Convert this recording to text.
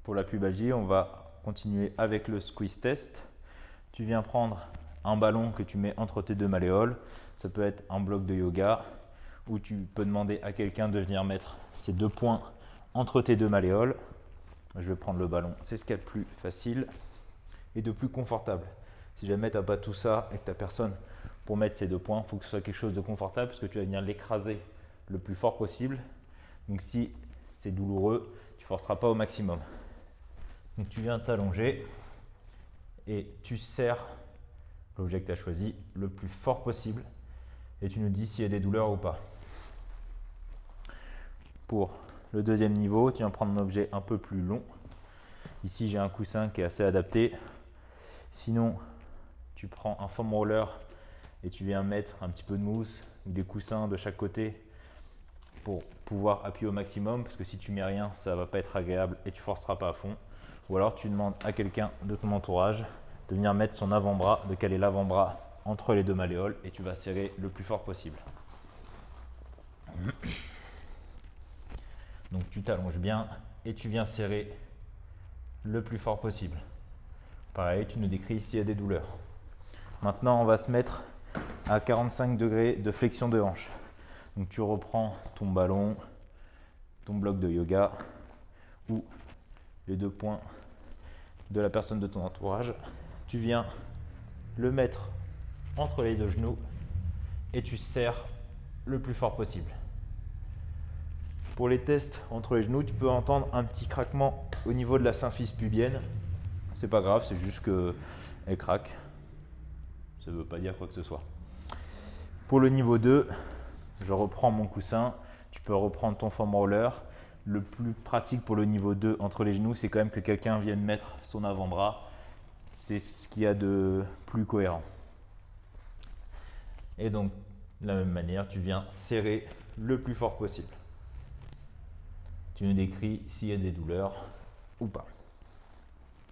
Pour la pubalgie, on va continuer avec le squeeze test. Tu viens prendre un ballon que tu mets entre tes deux malléoles. Ça peut être un bloc de yoga ou tu peux demander à quelqu'un de venir mettre ces deux points entre tes deux malléoles. Je vais prendre le ballon, c'est ce qu'il y a de plus facile et de plus confortable. Si jamais tu n'as pas tout ça et que tu n'as personne pour mettre ces deux points, il faut que ce soit quelque chose de confortable parce que tu vas venir l'écraser le plus fort possible. Donc si c'est douloureux, tu ne forceras pas au maximum. Donc tu viens t'allonger et tu serres l'objet que tu as choisi le plus fort possible et tu nous dis s'il y a des douleurs ou pas. Pour le deuxième niveau, tu viens prendre un objet un peu plus long. Ici, j'ai un coussin qui est assez adapté. Sinon, tu prends un foam roller et tu viens mettre un petit peu de mousse ou des coussins de chaque côté pour pouvoir appuyer au maximum parce que si tu mets rien, ça ne va pas être agréable et tu ne forceras pas à fond. Ou alors tu demandes à quelqu'un de ton entourage de venir mettre son avant-bras, de caler l'avant-bras entre les deux malléoles et tu vas serrer le plus fort possible. Donc tu t'allonges bien et tu viens serrer le plus fort possible. Pareil, tu nous décris s'il y a des douleurs. Maintenant, on va se mettre à 45 degrés de flexion de hanche. Donc tu reprends ton ballon, ton bloc de yoga ou les deux points de la personne de ton entourage. Tu viens le mettre entre les deux genoux et tu serres le plus fort possible. Pour les tests entre les genoux, tu peux entendre un petit craquement au niveau de la symphyse pubienne. C'est pas grave, c'est juste qu'elle craque. Ça ne veut pas dire quoi que ce soit. Pour le niveau 2, je reprends mon coussin. Tu peux reprendre ton foam roller. Le plus pratique pour le niveau 2 entre les genoux, c'est quand même que quelqu'un vienne mettre son avant-bras. C'est ce qu'il y a de plus cohérent. Et donc, de la même manière, tu viens serrer le plus fort possible. Tu nous décris s'il y a des douleurs ou pas.